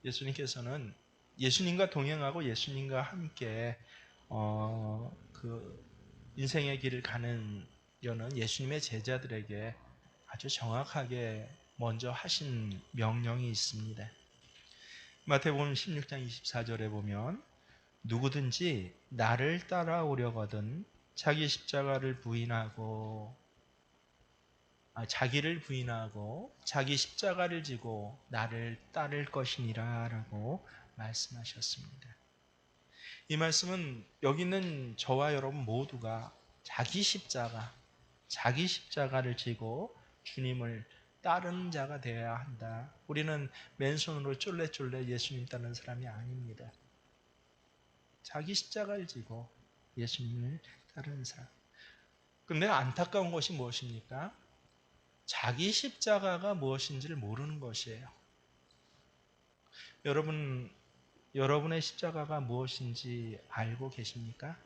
예수님께서는 예수님과 동행하고 예수님과 함께 그 인생의 길을 가는 여는 예수님의 제자들에게 아주 정확하게 먼저 하신 명령이 있습니다. 마태복음 16장 24절에 보면 누구든지 나를 따라오려거든 자기를 부인하고 자기 십자가를 지고 나를 따를 것이니라 라고 말씀하셨습니다. 이 말씀은 여기 있는 저와 여러분 모두가 자기 십자가를 지고 주님을 따르는 자가 되어야 한다. 우리는 맨손으로 쫄래쫄래 예수님 따르는 사람이 아닙니다. 자기 십자가를 지고 예수님을 따르는 사람. 근데 안타까운 것이 무엇입니까? 자기 십자가가 무엇인지를 모르는 것이에요. 여러분의 십자가가 무엇인지 알고 계십니까?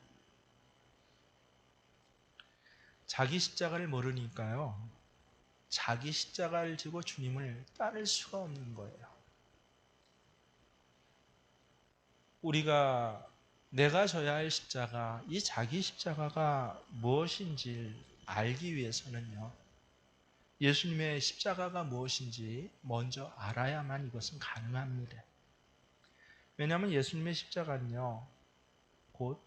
자기 십자가를 모르니까요. 자기 십자가를 지고 주님을 따를 수가 없는 거예요. 내가 져야 할 십자가, 이 자기 십자가가 무엇인지 알기 위해서는요. 예수님의 십자가가 무엇인지 먼저 알아야만 이것은 가능합니다. 왜냐하면 예수님의 십자가는요. 곧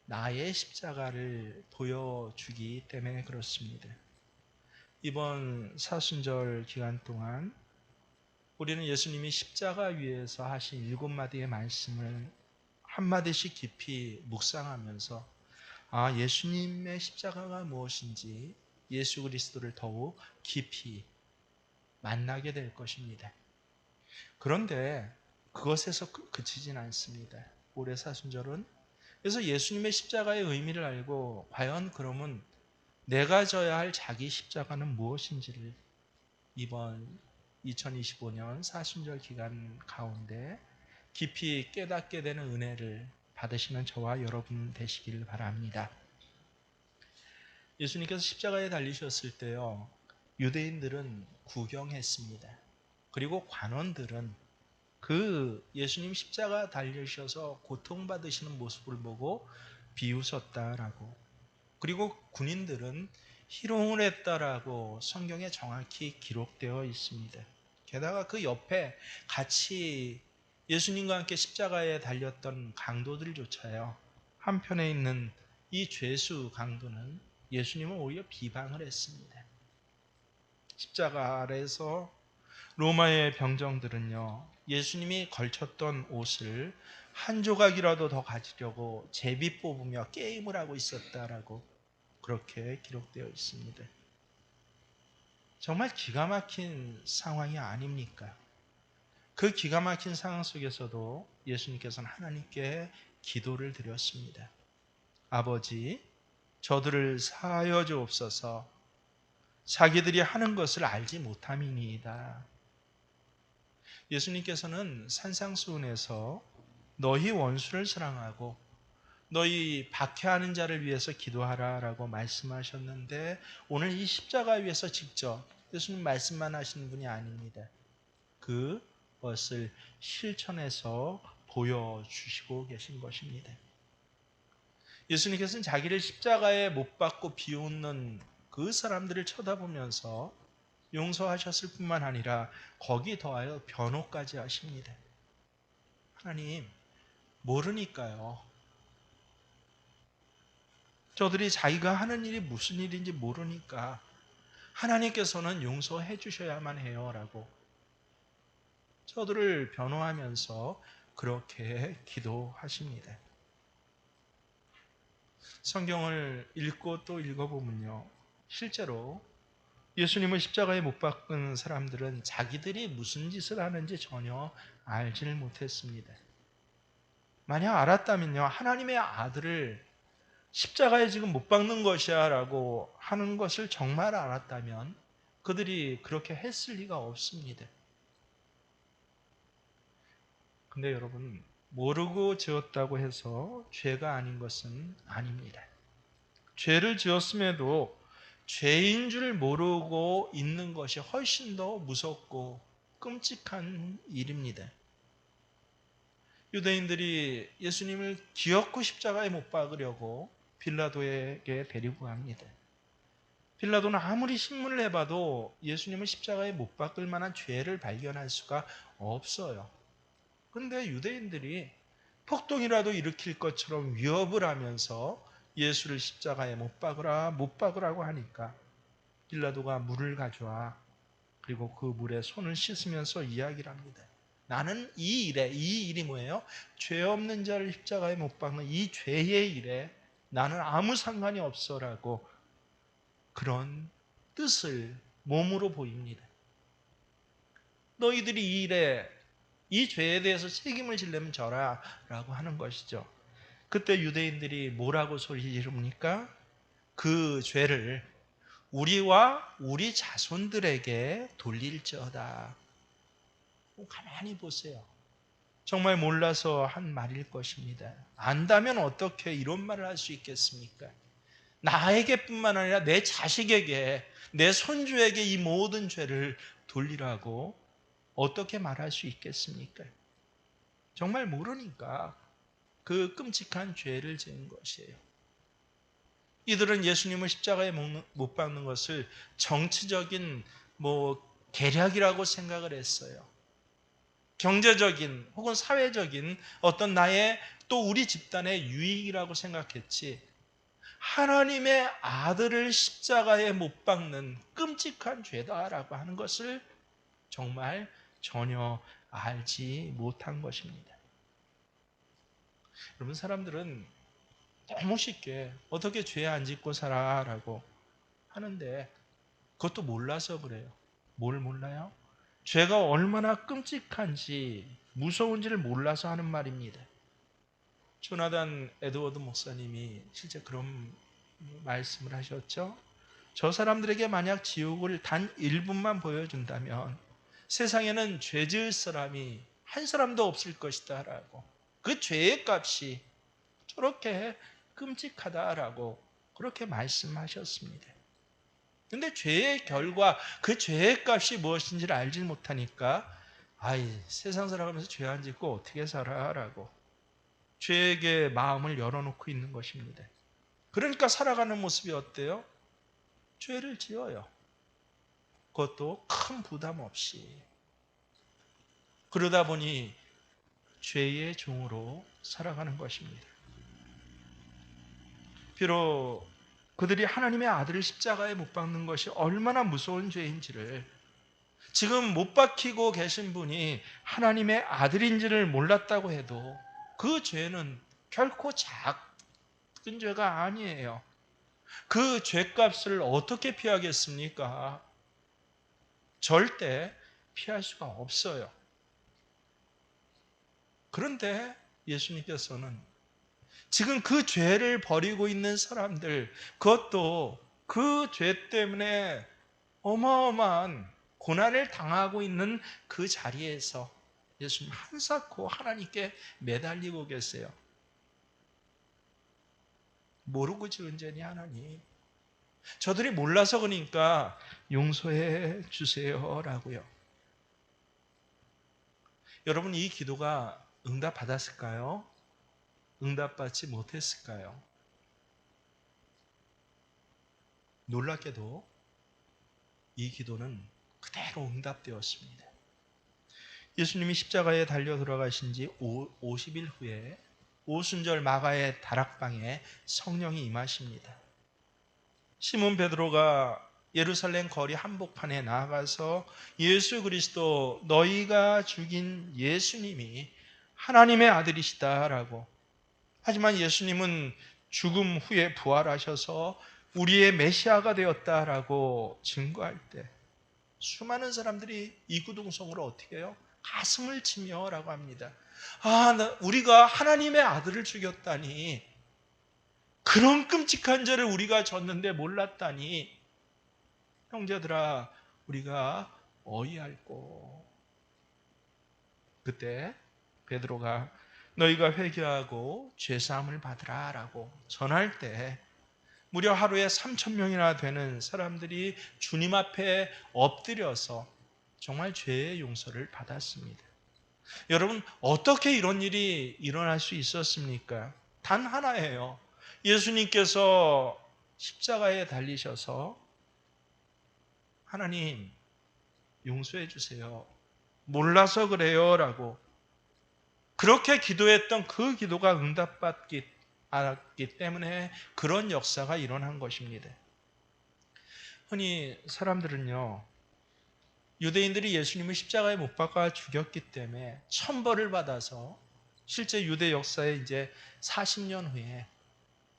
나의 십자가를 보여주기 때문에 그렇습니다. 이번 사순절 기간 동안 우리는 예수님이 십자가 위에서 하신 7마디의 말씀을 한마디씩 깊이 묵상하면서 예수님의 십자가가 무엇인지 예수 그리스도를 더욱 깊이 만나게 될 것입니다. 그런데 그것에서 그치진 않습니다. 올해 사순절은 그래서 예수님의 십자가의 의미를 알고 과연 그러면 내가 져야 할 자기 십자가는 무엇인지를 이번 2025년 사순절 기간 가운데 깊이 깨닫게 되는 은혜를 받으시는 저와 여러분 되시길 바랍니다. 예수님께서 십자가에 달리셨을 때요, 유대인들은 구경했습니다. 그리고 관원들은 그 예수님 십자가 달리셔서 고통받으시는 모습을 보고 비웃었다라고. 그리고 군인들은 희롱을 했다라고 성경에 정확히 기록되어 있습니다. 게다가 그 옆에 같이 예수님과 함께 십자가에 달렸던 강도들조차요. 한편에 있는 이 죄수 강도는 예수님을 오히려 비방을 했습니다. 십자가 아래에서 로마의 병정들은요. 예수님이 걸쳤던 옷을 한 조각이라도 더 가지려고 제비 뽑으며 게임을 하고 있었다라고 그렇게 기록되어 있습니다. 정말 기가 막힌 상황이 아닙니까? 그 기가 막힌 상황 속에서도 예수님께서는 하나님께 기도를 드렸습니다. 아버지, 저들을 사하여 주옵소서. 자기들이 하는 것을 알지 못함이니이다. 예수님께서는 산상수훈에서 너희 원수를 사랑하고 너희 박해하는 자를 위해서 기도하라 라고 말씀하셨는데 오늘 이 십자가 위에서 직접 예수님 말씀만 하시는 분이 아닙니다. 그것을 실천해서 보여주시고 계신 것입니다. 예수님께서는 자기를 십자가에 못 박고 비웃는 그 사람들을 쳐다보면서 용서하셨을 뿐만 아니라 거기 더하여 변호까지 하십니다. 하나님, 모르니까요. 저들이 자기가 하는 일이 무슨 일인지 모르니까 하나님께서는 용서해 주셔야만 해요 라고 저들을 변호하면서 그렇게 기도하십니다. 성경을 읽고 또 읽어보면요. 실제로 예수님을 십자가에 못 박은 사람들은 자기들이 무슨 짓을 하는지 전혀 알지를 못했습니다. 만약 알았다면요. 하나님의 아들을 십자가에 지금 못 박는 것이야 라고 하는 것을 정말 알았다면 그들이 그렇게 했을 리가 없습니다. 근데 여러분, 모르고 지었다고 해서 죄가 아닌 것은 아닙니다. 죄를 지었음에도 죄인 줄 모르고 있는 것이 훨씬 더 무섭고 끔찍한 일입니다. 유대인들이 예수님을 기어코 십자가에 못 박으려고 빌라도에게 데리고 갑니다. 빌라도는 아무리 신문을 해봐도 예수님을 십자가에 못 박을 만한 죄를 발견할 수가 없어요. 그런데 유대인들이 폭동이라도 일으킬 것처럼 위협을 하면서 예수를 십자가에 못 박으라, 못 박으라고 하니까 빌라도가 물을 가져와 그리고 그 물에 손을 씻으면서 이야기를 합니다. 나는 이 일이 뭐예요? 죄 없는 자를 십자가에 못 박는 이 죄의 일에 나는 아무 상관이 없어라고 그런 뜻을 몸으로 보입니다. 너희들이 이 일에 이 죄에 대해서 책임을 지려면 져라 라고 하는 것이죠. 그때 유대인들이 뭐라고 소리 지릅니까? 그 죄를 우리와 우리 자손들에게 돌릴지어다. 가만히 보세요. 정말 몰라서 한 말일 것입니다. 안다면 어떻게 이런 말을 할 수 있겠습니까? 나에게뿐만 아니라 내 자식에게, 내 손주에게 이 모든 죄를 돌리라고 어떻게 말할 수 있겠습니까? 정말 모르니까 그 끔찍한 죄를 지은 것이에요. 이들은 예수님을 십자가에 못 박는 것을 정치적인 계략이라고 생각을 했어요. 경제적인 혹은 사회적인 어떤 나의 또 우리 집단의 유익이라고 생각했지, 하나님의 아들을 십자가에 못 박는 끔찍한 죄다라고 하는 것을 정말 전혀 알지 못한 것입니다. 여러분, 사람들은 너무 쉽게 어떻게 죄 안 짓고 살아라고 하는데 그것도 몰라서 그래요. 뭘 몰라요? 죄가 얼마나 끔찍한지 무서운지를 몰라서 하는 말입니다. 조나단 에드워드 목사님이 실제 그런 말씀을 하셨죠. 저 사람들에게 만약 지옥을 단 1분만 보여준다면 세상에는 죄 지을 사람이 한 사람도 없을 것이다 라고, 그 죄의 값이 저렇게 끔찍하다라고 그렇게 말씀하셨습니다. 근데 죄의 결과, 그 죄의 값이 무엇인지를 알지 못하니까 세상 살아가면서 죄 안 짓고 어떻게 살아라고 죄에게 마음을 열어놓고 있는 것입니다. 그러니까 살아가는 모습이 어때요? 죄를 지어요. 그것도 큰 부담 없이. 그러다 보니 죄의 종으로 살아가는 것입니다. 비록 그들이 하나님의 아들을 십자가에 못 박는 것이 얼마나 무서운 죄인지를, 지금 못 박히고 계신 분이 하나님의 아들인지를 몰랐다고 해도 그 죄는 결코 작은 죄가 아니에요. 그 죄값을 어떻게 피하겠습니까? 절대 피할 수가 없어요. 그런데 예수님께서는 지금 그 죄를 버리고 있는 사람들, 그것도 그 죄 때문에 어마어마한 고난을 당하고 있는 그 자리에서 예수님 한사코 하나님께 매달리고 계세요. 모르고 지은 죄니 하나님, 저들이 몰라서 그러니까 용서해 주세요라고요. 여러분, 이 기도가 응답받았을까요? 응답받지 못했을까요? 놀랍게도 이 기도는 그대로 응답되었습니다. 예수님이 십자가에 달려 돌아가신 지 50일 후에 오순절 마가의 다락방에 성령이 임하십니다. 시몬 베드로가 예루살렘 거리 한복판에 나아가서 예수 그리스도, 너희가 죽인 예수님이 하나님의 아들이시다라고, 하지만 예수님은 죽음 후에 부활하셔서 우리의 메시아가 되었다라고 증거할 때 수많은 사람들이 이구동성으로 어떻게 해요? 가슴을 치며라고 합니다. 우리가 하나님의 아들을 죽였다니, 그런 끔찍한 죄를 우리가 졌는데 몰랐다니, 형제들아 우리가 어이할꼬. 그때 베드로가 너희가 회개하고 죄사함을 받으라 라고 전할 때 무려 하루에 3,000명이나 되는 사람들이 주님 앞에 엎드려서 정말 죄의 용서를 받았습니다. 여러분, 어떻게 이런 일이 일어날 수 있었습니까? 단 하나예요. 예수님께서 십자가에 달리셔서 하나님 용서해 주세요. 몰라서 그래요. 라고 그렇게 기도했던 그 기도가 응답받기 않았기 때문에 그런 역사가 일어난 것입니다. 흔히 사람들은요, 유대인들이 예수님을 십자가에 못 박아 죽였기 때문에 천벌을 받아서 실제 유대 역사에 이제 40년 후에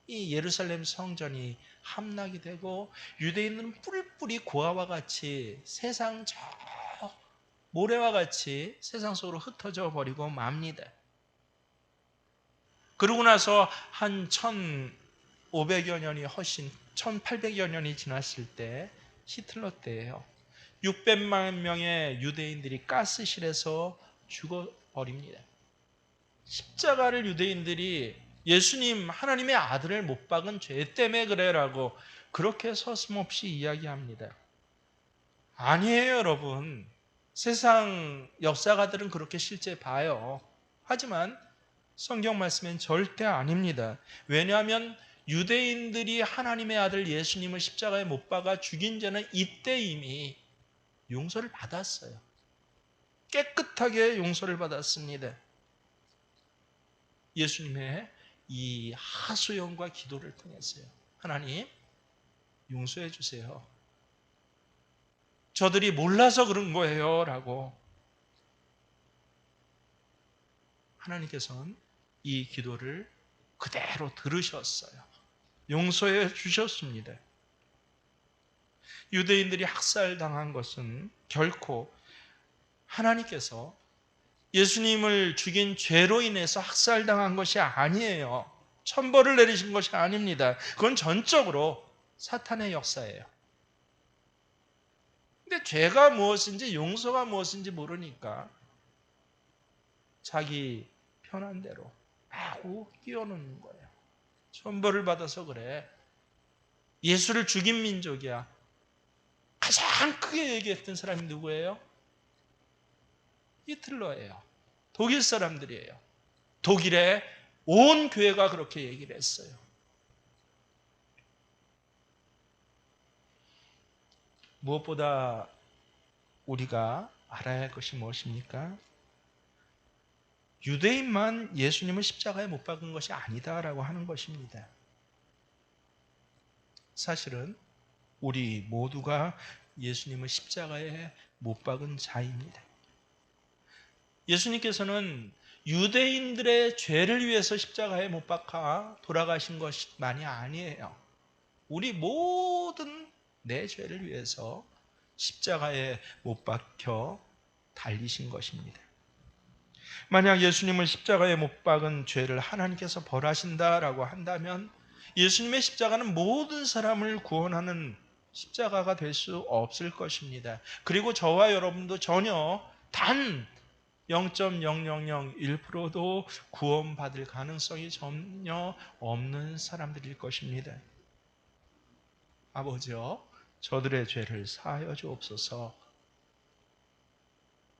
이 예루살렘 성전이 함락이 되고 유대인들은 뿔뿔이 고아와 같이 세상 저 모래와 같이 세상 속으로 흩어져 버리고 맙니다. 그러고 나서 한 1500여 년이 훨씬 1800여 년이 지났을 때 히틀러 때예요. 600만 명의 유대인들이 가스실에서 죽어버립니다. 십자가를 유대인들이 예수님 하나님의 아들을 못 박은 죄 때문에 그래라고 그렇게 서슴없이 이야기합니다. 아니에요, 여러분. 세상 역사가들은 그렇게 실제 봐요. 하지만 성경 말씀엔 절대 아닙니다. 왜냐하면 유대인들이 하나님의 아들 예수님을 십자가에 못 박아 죽인 죄는 이때 이미 용서를 받았어요. 깨끗하게 용서를 받았습니다. 예수님의 이 하소연과 기도를 통해서요. 하나님 용서해 주세요. 저들이 몰라서 그런 거예요. 라고 하나님께서는 이 기도를 그대로 들으셨어요. 용서해 주셨습니다. 유대인들이 학살당한 것은 결코 하나님께서 예수님을 죽인 죄로 인해서 학살당한 것이 아니에요. 천벌을 내리신 것이 아닙니다. 그건 전적으로 사탄의 역사예요. 근데 죄가 무엇인지 용서가 무엇인지 모르니까 자기 편한 대로 마구 끼워놓는 거예요. 천벌을 받아서 그래. 예수를 죽인 민족이야. 가장 크게 얘기했던 사람이 누구예요? 히틀러예요. 독일 사람들이에요. 독일의 온 교회가 그렇게 얘기를 했어요. 무엇보다 우리가 알아야 할 것이 무엇입니까? 유대인만 예수님을 십자가에 못 박은 것이 아니다라고 하는 것입니다. 사실은 우리 모두가 예수님을 십자가에 못 박은 자입니다. 예수님께서는 유대인들의 죄를 위해서 십자가에 못 박아 돌아가신 것만이 아니에요. 우리 모든 내 죄를 위해서 십자가에 못 박혀 달리신 것입니다. 만약 예수님을 십자가에 못 박은 죄를 하나님께서 벌하신다라고 한다면 예수님의 십자가는 모든 사람을 구원하는 십자가가 될 수 없을 것입니다. 그리고 저와 여러분도 전혀 단 0.0001%도 구원받을 가능성이 전혀 없는 사람들일 것입니다. 아버지여, 저들의 죄를 사하여 주옵소서.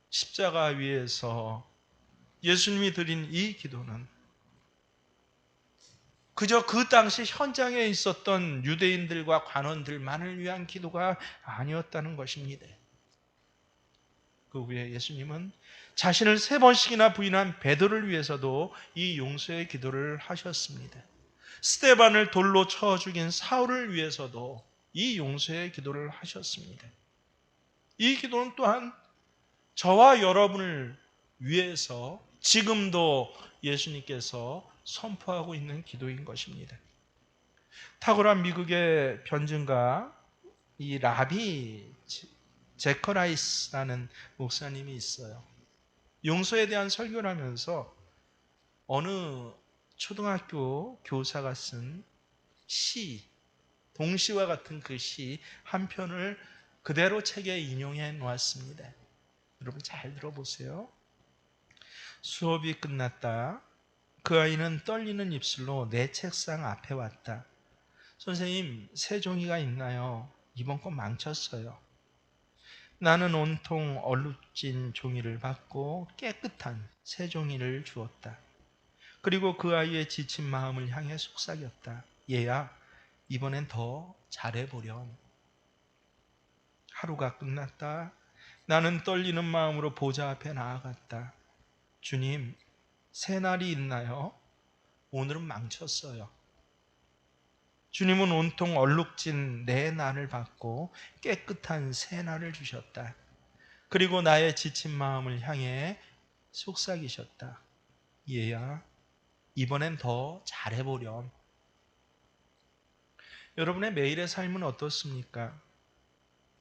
십자가 위에서 예수님이 드린 이 기도는 그저 그 당시 현장에 있었던 유대인들과 관원들만을 위한 기도가 아니었다는 것입니다. 그 후에 예수님은 자신을 3번씩이나 부인한 베드로를 위해서도 이 용서의 기도를 하셨습니다. 스데반을 돌로 쳐 죽인 사울을 위해서도 이 용서의 기도를 하셨습니다. 이 기도는 또한 저와 여러분을 위해서 지금도 예수님께서 선포하고 있는 기도인 것입니다. 탁월한 미국의 변증가 이 라비 제커라이스라는 목사님이 있어요. 용서에 대한 설교를 하면서 어느 초등학교 교사가 쓴 시, 동시와 같은 그 시 한 편을 그대로 책에 인용해 놓았습니다. 여러분 잘 들어보세요. 수업이 끝났다. 그 아이는 떨리는 입술로 내 책상 앞에 왔다. 선생님, 새 종이가 있나요? 이번 건 망쳤어요. 나는 온통 얼룩진 종이를 받고 깨끗한 새 종이를 주었다. 그리고 그 아이의 지친 마음을 향해 속삭였다. 얘야, 이번엔 더 잘해보렴. 하루가 끝났다. 나는 떨리는 마음으로 보좌 앞에 나아갔다. 주님, 새 날이 있나요? 오늘은 망쳤어요. 주님은 온통 얼룩진 내 날을 받고 깨끗한 새 날을 주셨다. 그리고 나의 지친 마음을 향해 속삭이셨다. 얘야, 이번엔 더 잘해보렴. 여러분의 매일의 삶은 어떻습니까?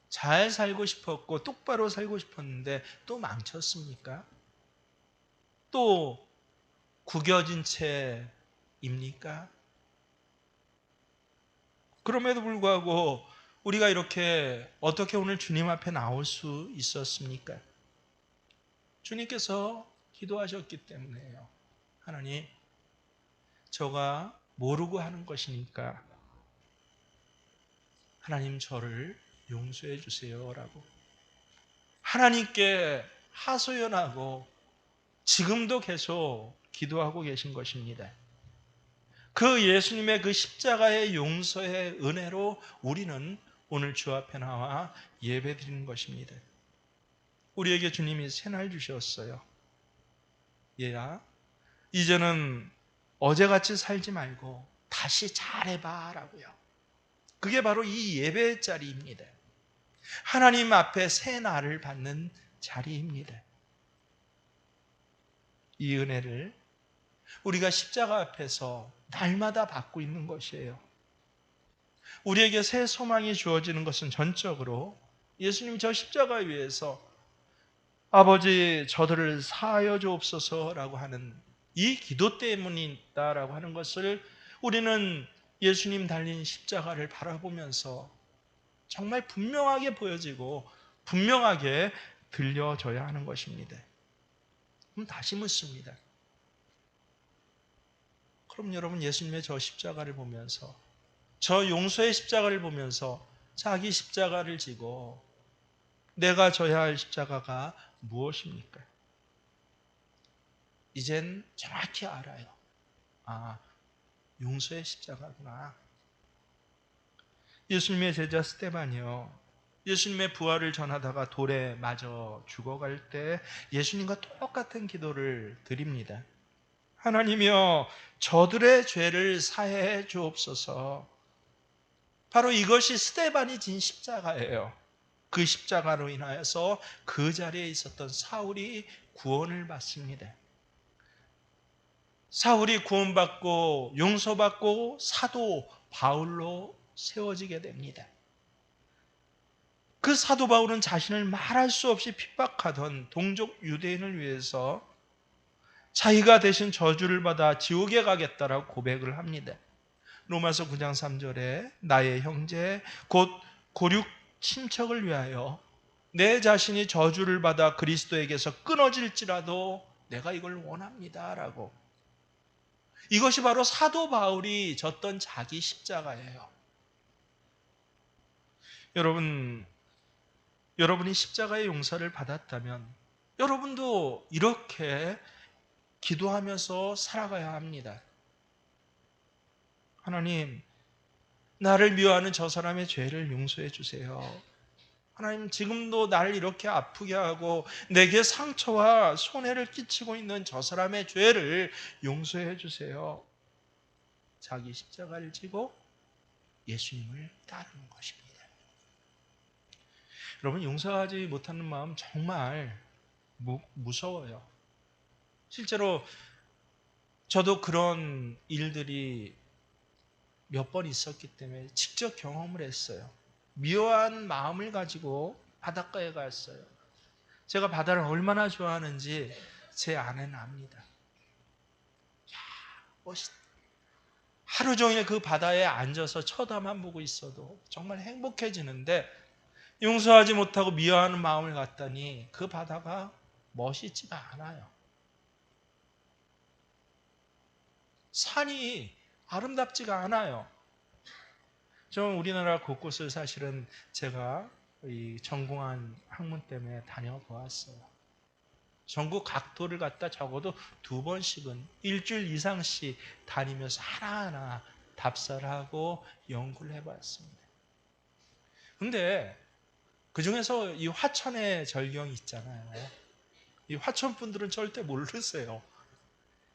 잘 살고 싶었고 똑바로 살고 싶었는데 또 망쳤습니까? 또 구겨진 채입니까? 그럼에도 불구하고 우리가 이렇게 어떻게 오늘 주님 앞에 나올 수 있었습니까? 주님께서 기도하셨기 때문에요. 하나님, 저가 모르고 하는 것이니까 하나님 저를 용서해 주세요라고 하나님께 하소연하고 지금도 계속 기도하고 계신 것입니다. 그 예수님의 그 십자가의 용서의 은혜로 우리는 오늘 주 앞에 나와 예배드리는 것입니다. 우리에게 주님이 새날 주셨어요. 얘야, 이제는 어제같이 살지 말고 다시 잘해봐 라고요. 그게 바로 이 예배의 자리입니다. 하나님 앞에 새 날을 받는 자리입니다. 이 은혜를 우리가 십자가 앞에서 날마다 받고 있는 것이에요. 우리에게 새 소망이 주어지는 것은 전적으로 예수님 저 십자가 위에서 아버지 저들을 사하여 주옵소서라고 하는 이 기도 때문이다라고 하는 것을 우리는 예수님 달린 십자가를 바라보면서 정말 분명하게 보여지고 분명하게 들려져야 하는 것입니다. 그럼 다시 묻습니다. 그럼 여러분 예수님의 저 십자가를 보면서 저 용서의 십자가를 보면서 자기 십자가를 지고 내가 져야 할 십자가가 무엇입니까? 이젠 정확히 알아요. 아, 용서의 십자가구나. 예수님의 제자 스데반이요. 예수님의 부활을 전하다가 돌에 맞아 죽어갈 때 예수님과 똑같은 기도를 드립니다. 하나님이여 저들의 죄를 사해 주옵소서. 바로 이것이 스데반이 진 십자가예요. 그 십자가로 인하여서 그 자리에 있었던 사울이 구원을 받습니다. 사울이 구원받고 용서받고 사도 바울로 세워지게 됩니다. 그 사도 바울은 자신을 말할 수 없이 핍박하던 동족 유대인을 위해서 자기가 대신 저주를 받아 지옥에 가겠다라고 고백을 합니다. 로마서 9장 3절에 나의 형제 곧 고륙 친척을 위하여 내 자신이 저주를 받아 그리스도에게서 끊어질지라도 내가 이걸 원합니다라고. 이것이 바로 사도 바울이 졌던 자기 십자가예요. 여러분이 십자가의 용서를 받았다면 여러분도 이렇게 기도하면서 살아가야 합니다. 하나님, 나를 미워하는 저 사람의 죄를 용서해 주세요. 하나님, 지금도 나를 이렇게 아프게 하고 내게 상처와 손해를 끼치고 있는 저 사람의 죄를 용서해 주세요. 자기 십자가를 지고 예수님을 따르는 것입니다. 여러분, 용서하지 못하는 마음 정말 무서워요. 실제로 저도 그런 일들이 몇 번 있었기 때문에 직접 경험을 했어요. 미워한 마음을 가지고 바닷가에 갔어요. 제가 바다를 얼마나 좋아하는지 제 아내는 압니다. 야, 멋있다. 하루 종일 그 바다에 앉아서 쳐다만 보고 있어도 정말 행복해지는데 용서하지 못하고 미워하는 마음을 갖다니 그 바다가 멋있지가 않아요. 산이 아름답지가 않아요. 좀 우리나라 곳곳을 사실은 제가 이 전공한 학문 때문에 다녀보았어요. 전국 각도를 갖다 적어도 2번씩은 일주일 이상씩 다니면서 하나하나 답사를 하고 연구를 해봤습니다. 근데 그 중에서 이 화천의 절경이 있잖아요. 이 화천 분들은 절대 모르세요.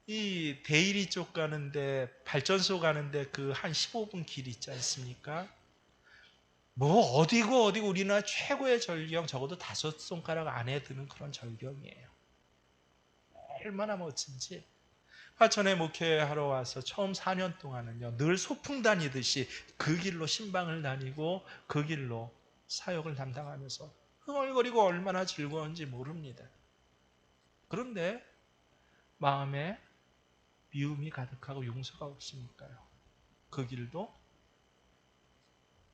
이 대일이 쪽 가는데 발전소 가는데 그 한 15분 길 있지 않습니까? 뭐 어디고 우리나라 최고의 절경 적어도 5손가락 안에 드는 그런 절경이에요. 얼마나 멋진지. 화천에 목회하러 와서 처음 4년 동안은요, 늘 소풍 다니듯이 그 길로 신방을 다니고 그 길로 사역을 담당하면서 흥얼거리고 얼마나 즐거운지 모릅니다. 그런데 마음에 미움이 가득하고 용서가 없으니까요. 그 길도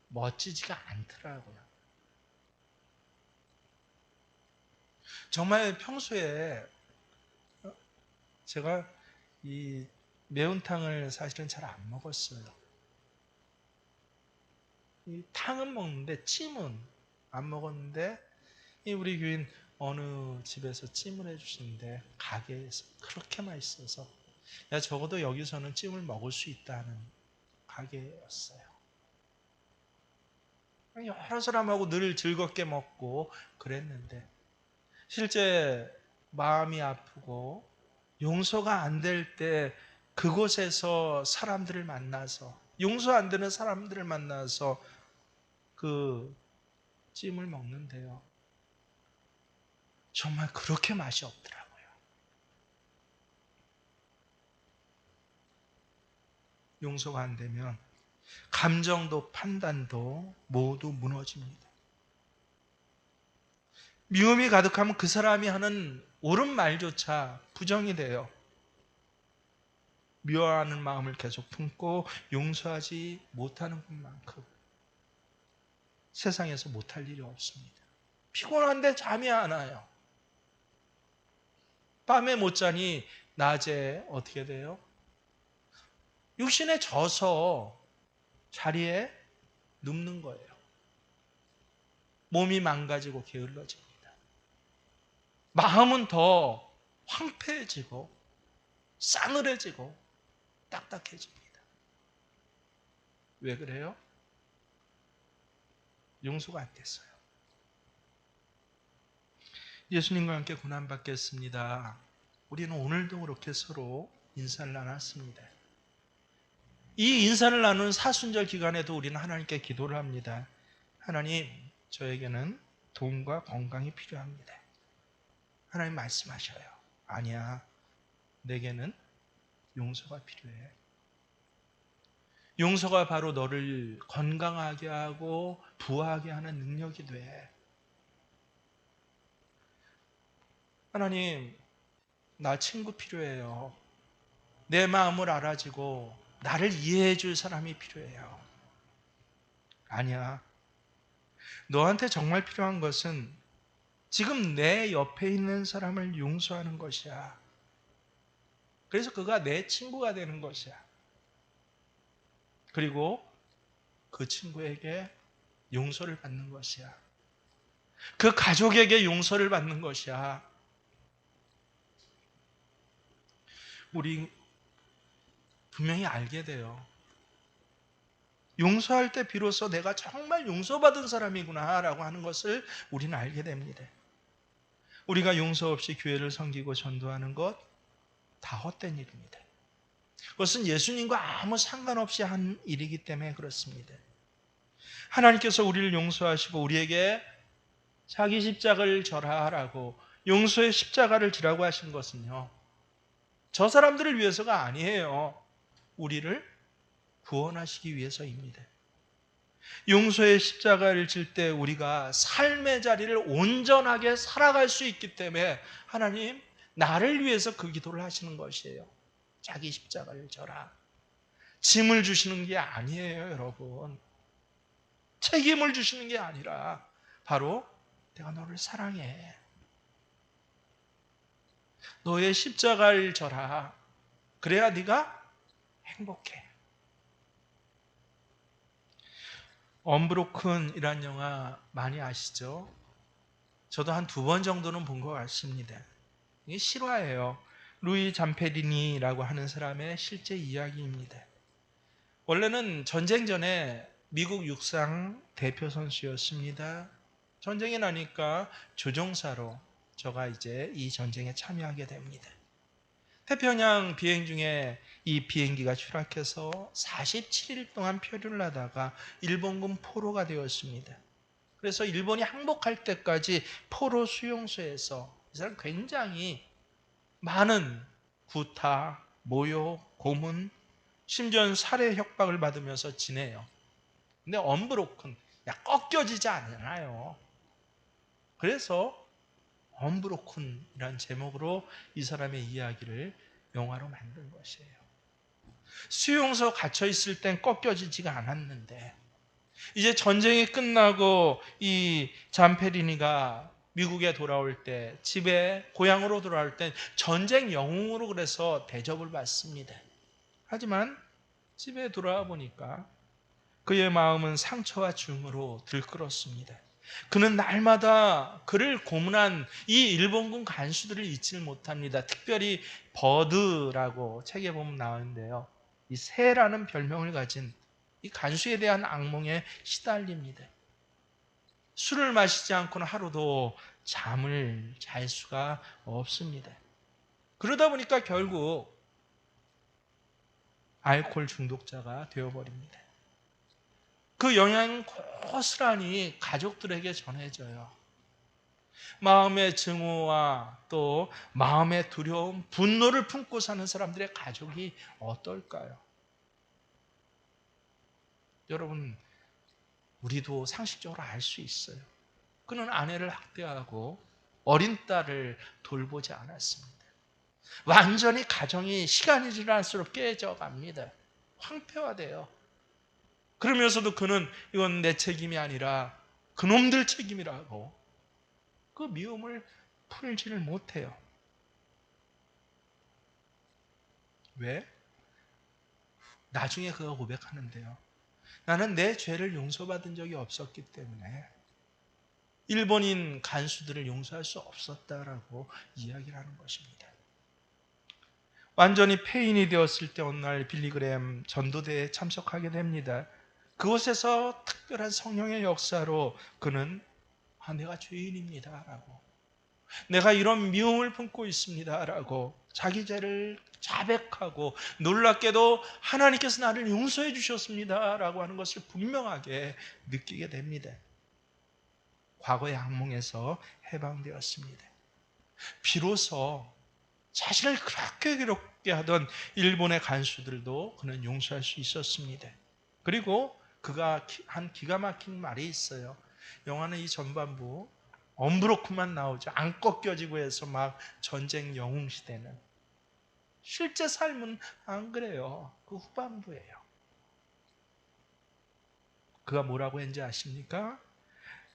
멋지지가 않더라고요. 정말 평소에 제가 이 매운탕을 사실은 잘 안 먹었어요. 이 탕은 먹는데 찜은 안 먹었는데 이 우리 교인 어느 집에서 찜을 해주시는데 가게에서 그렇게 맛있어서 야 적어도 여기서는 찜을 먹을 수 있다는 가게였어요. 여러 사람하고 늘 즐겁게 먹고 그랬는데 실제 마음이 아프고 용서가 안 될 때 그곳에서 사람들을 만나서 용서 안 되는 사람들을 만나서 그 찜을 먹는데요. 정말 그렇게 맛이 없더라고요. 용서가 안 되면 감정도 판단도 모두 무너집니다. 미움이 가득하면 그 사람이 하는 옳은 말조차 부정이 돼요. 미워하는 마음을 계속 품고 용서하지 못하는 것만큼 세상에서 못할 일이 없습니다. 피곤한데 잠이 안 와요. 밤에 못 자니 낮에 어떻게 돼요? 육신에 져서 자리에 눕는 거예요. 몸이 망가지고 게을러집니다. 마음은 더 황폐해지고 싸늘해지고 딱딱해집니다. 왜 그래요? 용서가 안 됐어요. 예수님과 함께 고난받겠습니다. 우리는 오늘도 그렇게 서로 인사를 나눴습니다. 이 인사를 나누는 사순절 기간에도 우리는 하나님께 기도를 합니다. 하나님, 저에게는 돈과 건강이 필요합니다. 하나님 말씀하셔요. 아니야, 내게는 용서가 필요해. 용서가 바로 너를 건강하게 하고 부하게 하는 능력이 돼. 하나님, 나 친구 필요해요. 내 마음을 알아주고 나를 이해해 줄 사람이 필요해요. 아니야. 너한테 정말 필요한 것은 지금 내 옆에 있는 사람을 용서하는 것이야. 그래서 그가 내 친구가 되는 것이야. 그리고 그 친구에게 용서를 받는 것이야. 그 가족에게 용서를 받는 것이야. 우리 분명히 알게 돼요. 용서할 때 비로소 내가 정말 용서받은 사람이구나 라고 하는 것을 우리는 알게 됩니다. 우리가 용서 없이 교회를 섬기고 전도하는 것 다 헛된 일입니다. 그것은 예수님과 아무 상관없이 한 일이기 때문에 그렇습니다. 하나님께서 우리를 용서하시고 우리에게 자기 십자가를 져라라고 용서의 십자가를 지라고 하신 것은요, 저 사람들을 위해서가 아니에요. 우리를 구원하시기 위해서입니다. 용서의 십자가를 질 때 우리가 삶의 자리를 온전하게 살아갈 수 있기 때문에 하나님 나를 위해서 그 기도를 하시는 것이에요. 자기 십자가를 져라. 짐을 주시는 게 아니에요, 여러분. 책임을 주시는 게 아니라 바로 내가 너를 사랑해. 너의 십자가를 져라. 그래야 네가 행복해. 언브로큰이란 영화 많이 아시죠? 저도 한 2번 정도는 본 것 같습니다. 이게 실화예요. 루이 잠페리니라고 하는 사람의 실제 이야기입니다. 원래는 전쟁 전에 미국 육상 대표 선수였습니다. 전쟁이 나니까 조종사로 저가 이제 이 전쟁에 참여하게 됩니다. 태평양 비행 중에 이 비행기가 추락해서 47일 동안 표류를 하다가 일본군 포로가 되었습니다. 그래서 일본이 항복할 때까지 포로 수용소에서 이 사람 굉장히 많은 구타, 모욕, 고문, 심지어는 살해 협박을 받으면서 지내요. 근데 언브로큰, 꺾여지지 않아요. 그래서 언브로큰이라는 제목으로 이 사람의 이야기를 영화로 만든 것이에요. 수용소 갇혀 있을 땐 꺾여지지가 않았는데 이제 전쟁이 끝나고 이 잠페리니가 미국에 돌아올 때, 집에 고향으로 돌아올 때 전쟁 영웅으로 그래서 대접을 받습니다. 하지만 집에 돌아와 보니까 그의 마음은 상처와 중으로 들끓었습니다. 그는 날마다 그를 고문한 이 일본군 간수들을 잊지를 못합니다. 특별히 버드라고 책에 보면 나오는데요. 이 새라는 별명을 가진 이 간수에 대한 악몽에 시달립니다. 술을 마시지 않고는 하루도 잠을 잘 수가 없습니다. 그러다 보니까 결국 알코올 중독자가 되어버립니다. 그 영향은 고스란히 가족들에게 전해져요. 마음의 증오와 또 마음의 두려움, 분노를 품고 사는 사람들의 가족이 어떨까요? 여러분, 우리도 상식적으로 알 수 있어요. 그는 아내를 학대하고 어린 딸을 돌보지 않았습니다. 완전히 가정이 시간이 지날수록 깨져갑니다. 황폐화돼요. 그러면서도 그는 이건 내 책임이 아니라 그놈들 책임이라고 그 미움을 풀지를 못해요. 왜? 나중에 그가 고백하는데요. 나는 내 죄를 용서받은 적이 없었기 때문에 일본인 간수들을 용서할 수 없었다라고 이야기를 하는 것입니다. 완전히 폐인이 되었을 때 어느 날 빌리그램 전도대에 참석하게 됩니다. 그곳에서 특별한 성령의 역사로 그는 내가 죄인입니다 라고, 내가 이런 미움을 품고 있습니다 라고 자기 죄를 자백하고, 놀랍게도 하나님께서 나를 용서해 주셨습니다 라고 하는 것을 분명하게 느끼게 됩니다. 과거의 악몽에서 해방되었습니다. 비로소 자신을 그렇게 괴롭게 하던 일본의 간수들도 그는 용서할 수 있었습니다. 그리고 그가 한 기가 막힌 말이 있어요. 영화는 이 전반부 언브로크만 나오죠. 안 꺾여지고 해서 막 전쟁 영웅 시대는. 실제 삶은 안 그래요. 그 후반부예요. 그가 뭐라고 했는지 아십니까?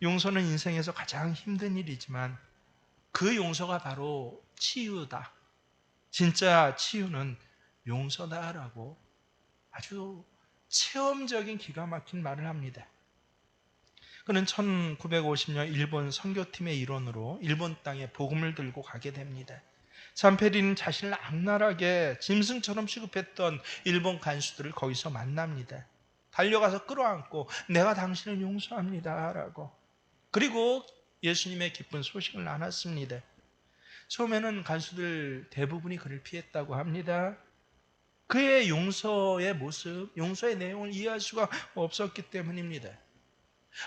용서는 인생에서 가장 힘든 일이지만 그 용서가 바로 치유다. 진짜 치유는 용서다라고 아주 체험적인 기가 막힌 말을 합니다. 그는 1950년 일본 선교팀의 일원으로 일본 땅에 복음을 들고 가게 됩니다. 잠페리는 자신을 악랄하게 짐승처럼 취급했던 일본 간수들을 거기서 만납니다. 달려가서 끌어안고 내가 당신을 용서합니다 라고, 그리고 예수님의 기쁜 소식을 나눴습니다. 처음에는 간수들 대부분이 그를 피했다고 합니다. 그의 용서의 모습, 용서의 내용을 이해할 수가 없었기 때문입니다.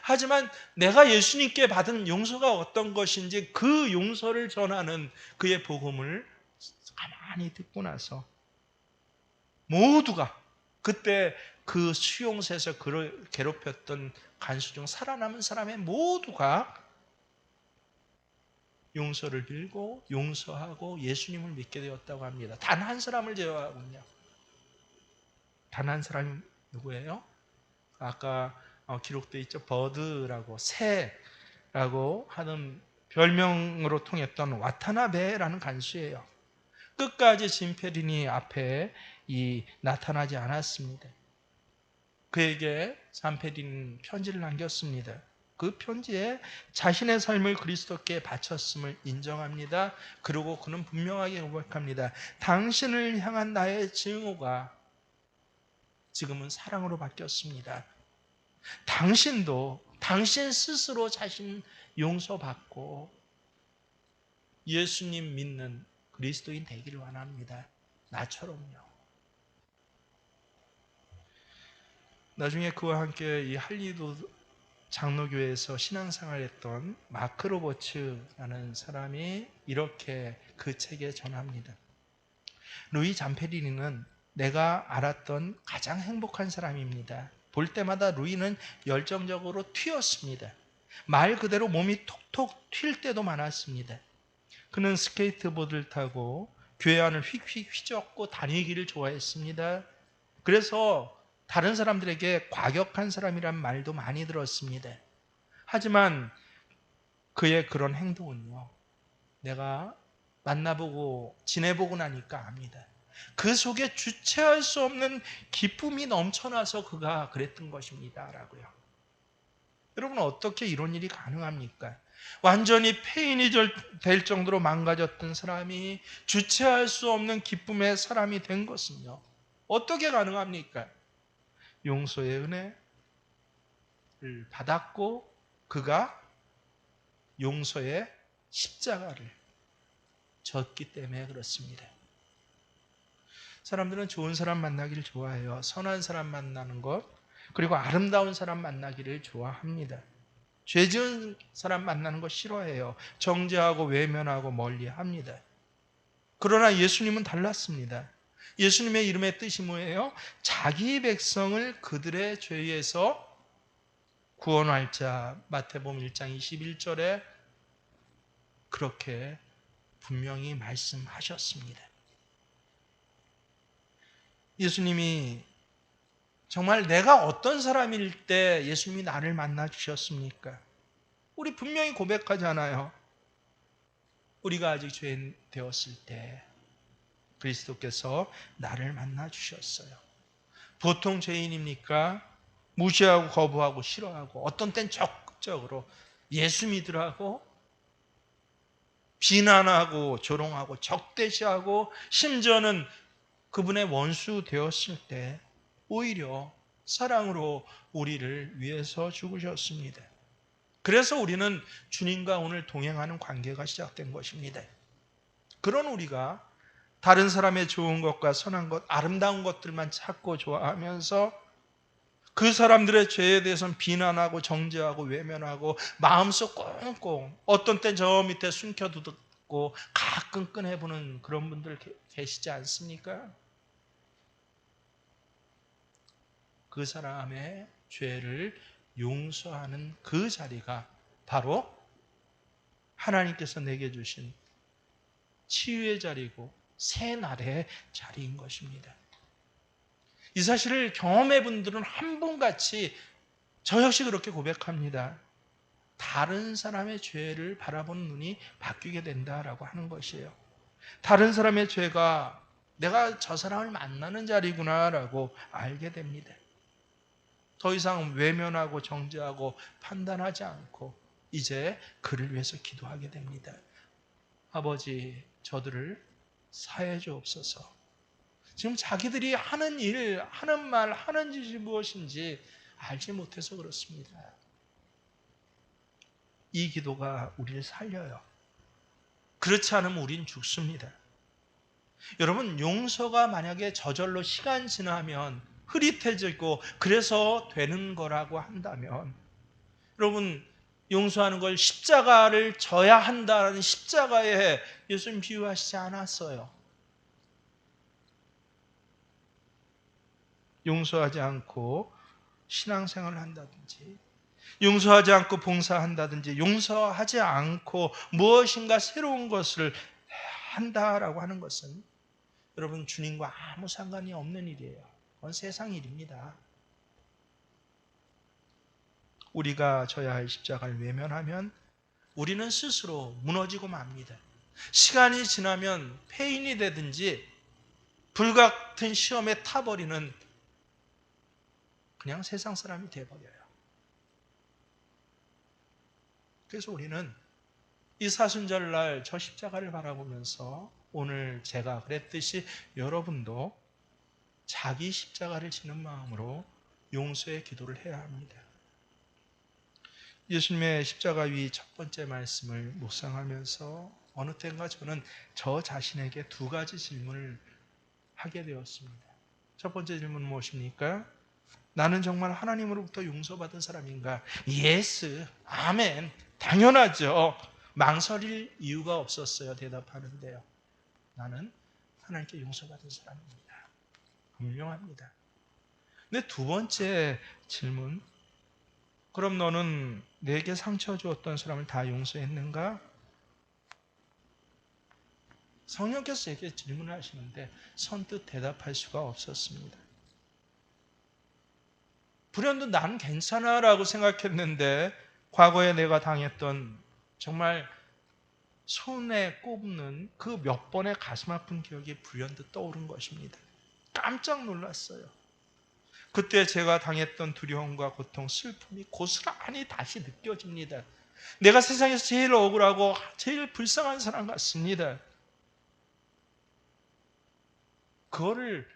하지만 내가 예수님께 받은 용서가 어떤 것인지 그 용서를 전하는 그의 복음을 가만히 듣고 나서 모두가, 그때 그 수용소에서 그를 괴롭혔던 간수 중 살아남은 사람의 모두가 용서를 빌고 용서하고 예수님을 믿게 되었다고 합니다. 단 한 사람을 제외하고요. 단 한 사람이 누구예요? 아까 기록되어 있죠. 버드라고, 새라고 하는 별명으로 통했던 와타나베라는 간수예요. 끝까지 짐페리니 앞에 나타나지 않았습니다. 그에게 잠페디는 편지를 남겼습니다. 그 편지에 자신의 삶을 그리스도께 바쳤음을 인정합니다. 그리고 그는 분명하게 고백합니다. 당신을 향한 나의 증오가 지금은 사랑으로 바뀌었습니다. 당신도 당신 스스로 자신 용서받고 예수님 믿는 그리스도인 되기를 원합니다. 나처럼요. 나중에 그와 함께 이 할리우드 장로교회에서 신앙생활했던 마크 로버츠라는 사람이 이렇게 그 책에 전합니다. 루이 잠페리니는 내가 알았던 가장 행복한 사람입니다. 볼 때마다 루이는 열정적으로 튀었습니다. 말 그대로 몸이 톡톡 튈 때도 많았습니다. 그는 스케이트보드를 타고 교회 안을 휙휙 휘젓고 다니기를 좋아했습니다. 그래서 다른 사람들에게 과격한 사람이란 말도 많이 들었습니다. 하지만 그의 그런 행동은요, 내가 만나보고 지내보고 나니까 압니다. 그 속에 주체할 수 없는 기쁨이 넘쳐나서 그가 그랬던 것입니다. 라고요. 여러분, 어떻게 이런 일이 가능합니까? 완전히 폐인이 될 정도로 망가졌던 사람이 주체할 수 없는 기쁨의 사람이 된 것은요, 어떻게 가능합니까? 용서의 은혜를 받았고 그가 용서의 십자가를 졌기 때문에 그렇습니다. 사람들은 좋은 사람 만나기를 좋아해요. 선한 사람 만나는 것, 그리고 아름다운 사람 만나기를 좋아합니다. 죄 지은 사람 만나는 거 싫어해요. 정죄하고 외면하고 멀리합니다. 그러나 예수님은 달랐습니다. 예수님의 이름의 뜻이 뭐예요? 자기 백성을 그들의 죄에서 구원할 자. 마태복음 1장 21절에 그렇게 분명히 말씀하셨습니다. 예수님이 정말 내가 어떤 사람일 때 예수님이 나를 만나 주셨습니까? 우리 분명히 고백하잖아요. 우리가 아직 죄인 되었을 때 그리스도께서 나를 만나 주셨어요. 보통 죄인입니까? 무시하고 거부하고 싫어하고 어떤 땐 적극적으로 예수 믿으라고 비난하고 조롱하고 적대시하고 심지어는 그분의 원수 되었을 때 오히려 사랑으로 우리를 위해서 죽으셨습니다. 그래서 우리는 주님과 오늘 동행하는 관계가 시작된 것입니다. 그런 우리가 다른 사람의 좋은 것과 선한 것, 아름다운 것들만 찾고 좋아하면서 그 사람들의 죄에 대해서는 비난하고 정죄하고 외면하고 마음속 꽁꽁, 어떤 땐 저 밑에 숨겨두고 가끔 꺼내보는 그런 분들 계시지 않습니까? 그 사람의 죄를 용서하는 그 자리가 바로 하나님께서 내게 주신 치유의 자리고 새 날의 자리인 것입니다. 이 사실을 경험해 본 분들은 한 분같이 저 역시 그렇게 고백합니다. 다른 사람의 죄를 바라보는 눈이 바뀌게 된다라고 하는 것이에요. 다른 사람의 죄가 내가 저 사람을 만나는 자리구나라고 알게 됩니다. 더 이상 외면하고 정죄하고 판단하지 않고 이제 그를 위해서 기도하게 됩니다. 아버지, 저들을 사해 주옵소서. 지금 자기들이 하는 일, 하는 말, 하는 짓이 무엇인지 알지 못해서 그렇습니다. 이 기도가 우리를 살려요. 그렇지 않으면 우린 죽습니다. 여러분, 용서가 만약에 저절로 시간 지나면 흐릿해지고 그래서 되는 거라고 한다면 여러분, 용서하는 걸 십자가를 져야 한다는 십자가에 예수님 비유하시지 않았어요. 용서하지 않고 신앙생활을 한다든지 용서하지 않고 봉사한다든지 용서하지 않고 무엇인가 새로운 것을 한다라고 하는 것은 여러분 주님과 아무 상관이 없는 일이에요. 그건 세상 일입니다. 우리가 져야 할 십자가를 외면하면 우리는 스스로 무너지고 맙니다. 시간이 지나면 폐인이 되든지 불같은 시험에 타버리는 그냥 세상 사람이 돼버려요. 그래서 우리는 이 사순절날 저 십자가를 바라보면서 오늘 제가 그랬듯이 여러분도 자기 십자가를 지는 마음으로 용서의 기도를 해야 합니다. 예수님의 십자가 위 첫 번째 말씀을 묵상하면서 어느 때인가 저는 저 자신에게 두 가지 질문을 하게 되었습니다. 첫 번째 질문은 무엇입니까? 나는 정말 하나님으로부터 용서받은 사람인가? 예스, 아멘, 당연하죠. 망설일 이유가 없었어요. 대답하는데요. 나는 하나님께 용서받은 사람입니다. 분명합니다. 근데 두 번째 질문, 그럼 너는 내게 상처 주었던 사람을 다 용서했는가? 성령께서 제게 질문을 하시는데 선뜻 대답할 수가 없었습니다. 불현듯 나는 괜찮아 라고 생각했는데 과거에 내가 당했던 정말 손에 꼽는 그 몇 번의 가슴 아픈 기억이 불현듯 떠오른 것입니다. 깜짝 놀랐어요. 그때 제가 당했던 두려움과 고통, 슬픔이 고스란히 다시 느껴집니다. 내가 세상에서 제일 억울하고 제일 불쌍한 사람 같습니다. 그거를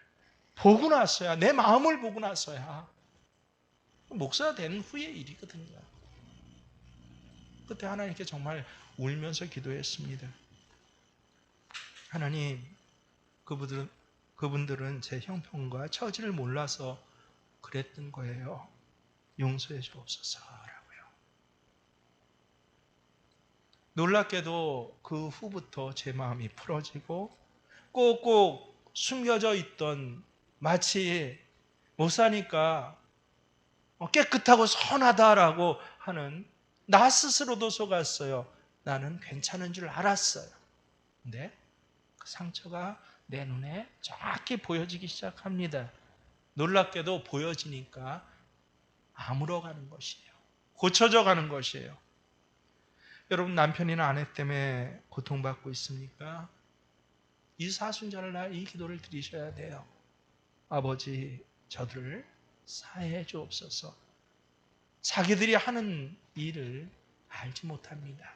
보고 나서야, 내 마음을 보고 나서야 목사가 된 후의 일이거든요. 그때 하나님께 정말 울면서 기도했습니다. 하나님, 그분들은 제 형편과 처지를 몰라서 그랬던 거예요. 용서해 주옵소서라고요. 놀랍게도 그 후부터 제 마음이 풀어지고 꼭꼭 숨겨져 있던, 마치 목사니까 깨끗하고 선하다라고 하는 나 스스로도 속았어요. 나는 괜찮은 줄 알았어요. 근데 그 상처가 내 눈에 정확히 보여지기 시작합니다. 놀랍게도 보여지니까 아물어가는 것이에요. 고쳐져 가는 것이에요. 여러분, 남편이나 아내 때문에 고통받고 있습니까? 이 사순절날 이 기도를 드리셔야 돼요. 아버지, 저들을 사해해 주옵소서. 자기들이 하는 일을 알지 못합니다.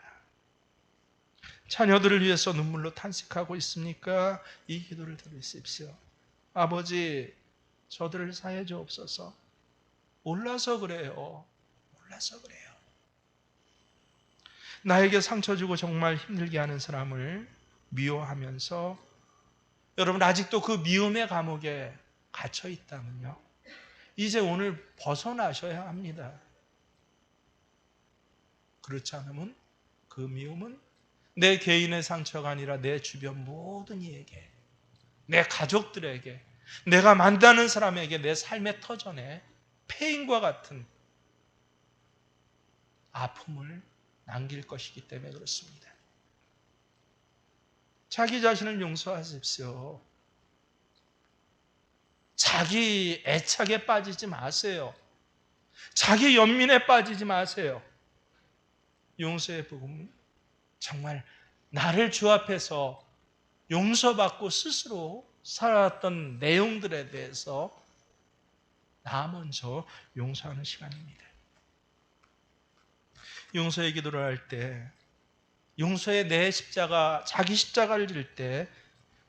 자녀들을 위해서 눈물로 탄식하고 있습니까? 이 기도를 드리십시오. 아버지, 저들을 사해 주옵소서. 몰라서 그래요. 몰라서 그래요. 나에게 상처 주고 정말 힘들게 하는 사람을 미워하면서 여러분 아직도 그 미움의 감옥에 갇혀 있다면요, 이제 오늘 벗어나셔야 합니다. 그렇지 않으면 그 미움은 내 개인의 상처가 아니라 내 주변 모든 이에게, 내 가족들에게, 내가 만나는 사람에게 내 삶의 터전에 폐인과 같은 아픔을 남길 것이기 때문에 그렇습니다. 자기 자신을 용서하십시오. 자기 애착에 빠지지 마세요. 자기 연민에 빠지지 마세요. 용서의 복음은 정말 나를 주 앞에서 용서받고 스스로 살아왔던 내용들에 대해서 나 먼저 용서하는 시간입니다. 용서의 기도를 할 때, 용서의 내 십자가, 자기 십자가를 질 때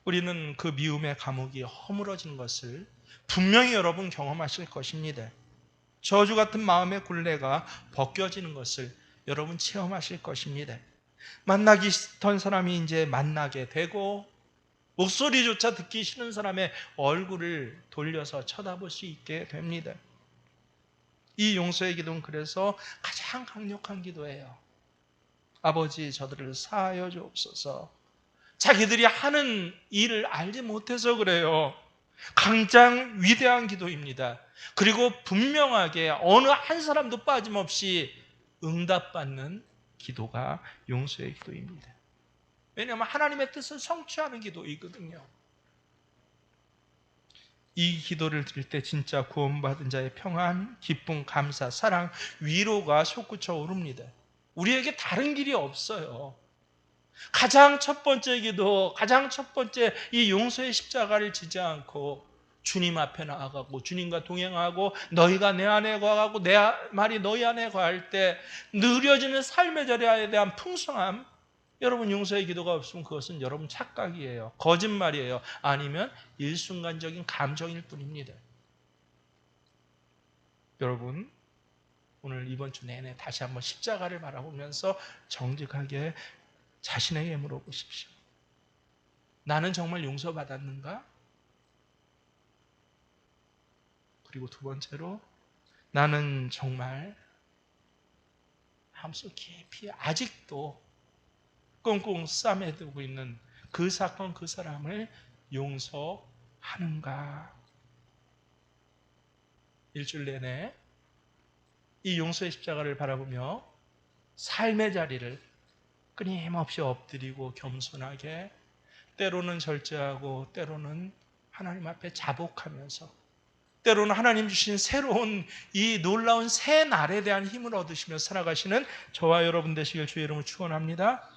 우리는 그 미움의 감옥이 허물어진 것을 분명히 여러분 경험하실 것입니다. 저주 같은 마음의 굴레가 벗겨지는 것을 여러분 체험하실 것입니다. 만나기 싫던 사람이 이제 만나게 되고, 목소리조차 듣기 싫은 사람의 얼굴을 돌려서 쳐다볼 수 있게 됩니다. 이 용서의 기도는 그래서 가장 강력한 기도예요. 아버지, 저들을 사하여 주옵소서. 자기들이 하는 일을 알지 못해서 그래요. 가장 위대한 기도입니다. 그리고 분명하게 어느 한 사람도 빠짐없이 응답받는 기도가 용서의 기도입니다. 왜냐하면 하나님의 뜻을 성취하는 기도이거든요. 이 기도를 드릴 때 진짜 구원받은 자의 평안, 기쁨, 감사, 사랑, 위로가 솟구쳐 오릅니다. 우리에게 다른 길이 없어요. 가장 첫 번째 기도, 가장 첫 번째 이 용서의 십자가를 지지 않고 주님 앞에 나아가고 주님과 동행하고 너희가 내 안에 거하고 내 말이 너희 안에 거할 때 느려지는 삶의 자리에 대한 풍성함. 여러분 용서의 기도가 없으면 그것은 여러분 착각이에요. 거짓말이에요. 아니면 일순간적인 감정일 뿐입니다. 여러분 오늘 이번 주 내내 다시 한번 십자가를 바라보면서 정직하게 자신에게 물어보십시오. 나는 정말 용서받았는가? 그리고 두 번째로 나는 정말 마음속 깊이 아직도 꽁꽁 싸매두고 있는 그 사건 그 사람을 용서하는가? 일주일 내내 이 용서의 십자가를 바라보며 삶의 자리를 끊임없이 엎드리고 겸손하게 때로는 절제하고 때로는 하나님 앞에 자복하면서 때로는 하나님 주신 새로운 이 놀라운 새 날에 대한 힘을 얻으시며 살아가시는 저와 여러분 되시길 주의 이름으로 축원합니다.